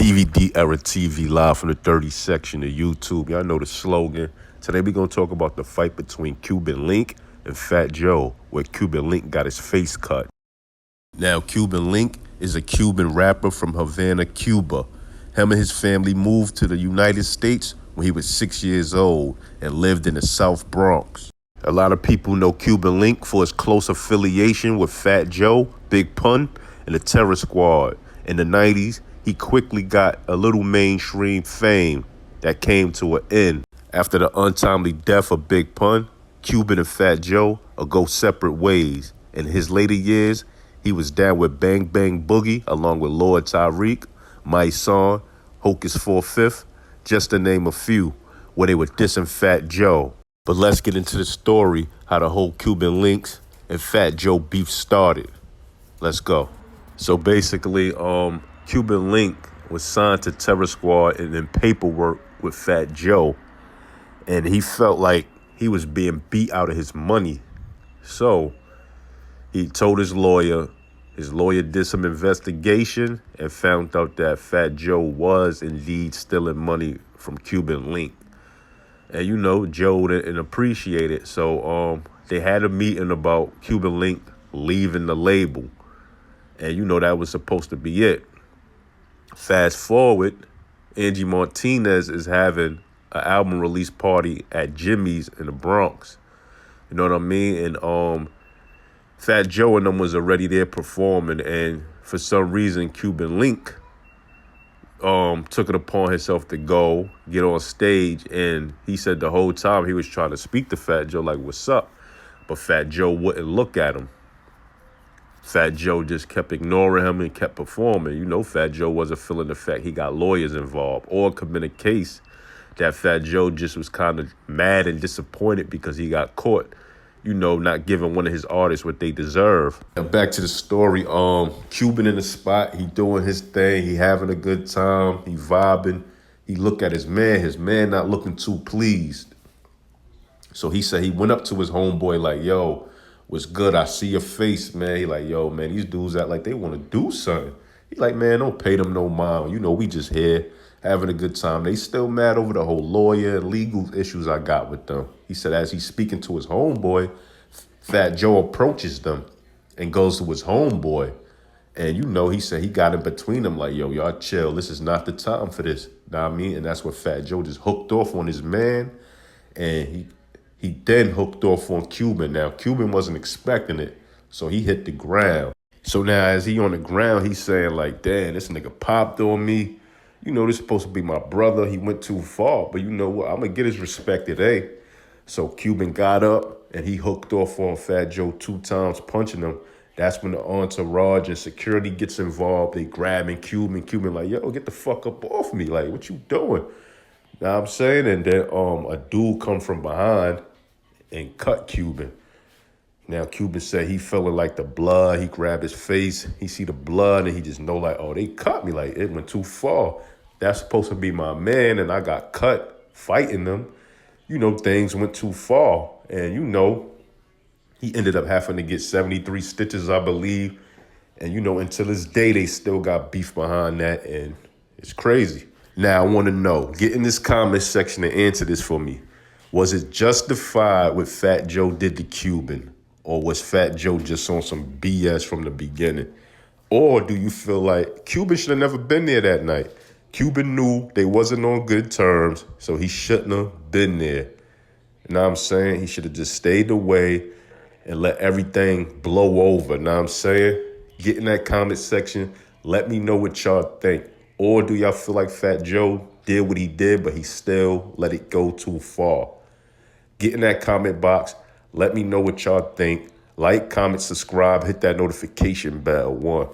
DVD Era TV live from the 30 section of YouTube. Y'all know the slogan. Today we're going to talk about the fight between Cuban Link and Fat Joe, where Cuban Link got his face cut. Now, Cuban Link is a Cuban rapper from Havana, Cuba. Him and his family moved to the United States when he was 6 years old and lived in the South Bronx. A lot of people know Cuban Link for his close affiliation with Fat Joe, Big Pun, and the Terror Squad. In the 90s, he quickly got a little mainstream fame that came to an end. After the untimely death of Big Pun, Cuban and Fat Joe will go separate ways. In his later years, he was down with Bang Bang Boogie along with Lord Tariq, My Son, Hocus 4/5, just to name a few, where they were dissing Fat Joe. But let's get into the story, how the whole Cuban Links and Fat Joe beef started. Let's go. So basically, Cuban Link was signed to Terror Squad and in paperwork with Fat Joe. And he felt like he was being beat out of his money. So he told his lawyer did some investigation and found out that Fat Joe was indeed stealing money from Cuban Link. And, you know, Joe didn't appreciate it. So they had a meeting about Cuban Link leaving the label. And, you know, that was supposed to be it. Fast forward, Angie Martinez is having an album release party at Jimmy's in the Bronx. You know what I mean? And Fat Joe and them was already there performing. And for some reason, Cuban Link took it upon himself to go get on stage. And he said the whole time he was trying to speak to Fat Joe like, what's up? But Fat Joe wouldn't look at him. Fat Joe just kept ignoring him and kept performing. You know, Fat Joe wasn't feeling the fact he got lawyers involved or could been a case that Fat Joe just was kind of mad and disappointed because he got caught, you know, not giving one of his artists what they deserve. Now back to the story. Cuban in the spot, he doing his thing, he having a good time, he vibing. He look at his man not looking too pleased. So he said he went up to his homeboy like, yo, what's good? I see your face, man. He like, yo, man, these dudes act like they want to do something. He like, man, don't pay them no mind. You know, we just here having a good time. They still mad over the whole lawyer and legal issues I got with them. He said as he's speaking to his homeboy, Fat Joe approaches them and goes to his homeboy. And, you know, he said he got in between them like, yo, y'all chill. This is not the time for this. Know what I mean? And that's what Fat Joe just hooked off on his man. And he then hooked off on Cuban. Now, Cuban wasn't expecting it, so he hit the ground. So now as he on the ground, he's saying like, damn, this nigga popped on me. You know, this is supposed to be my brother. He went too far, but you know what? I'm going to get his respect today. So Cuban got up and he hooked off on Fat Joe 2 times, punching him. That's when the entourage and security gets involved. They grabbing Cuban. Cuban like, yo, get the fuck up off me. Like, what you doing? Know what I'm saying? And then a dude come from behind and cut Cuban. Now, Cuban said he feeling like the blood. He grabbed his face. He see the blood, and he just know like, oh, they cut me. Like, it went too far. That's supposed to be my man, and I got cut fighting them. You know, things went too far. And, you know, he ended up having to get 73 stitches, I believe. And, you know, until this day, they still got beef behind that, and it's crazy. Now, I want to know, get in this comment section and answer this for me. Was it justified what Fat Joe did to Cuban? Or was Fat Joe just on some BS from the beginning? Or do you feel like Cuban should have never been there that night? Cuban knew they wasn't on good terms, so he shouldn't have been there. You know what I'm saying? He should have just stayed away and let everything blow over. You know what I'm saying? Get in that comment section. Let me know what y'all think. Or do y'all feel like Fat Joe did what he did, but he still let it go too far? Get in that comment box. Let me know what y'all think. Like, comment, subscribe, hit that notification bell. 1.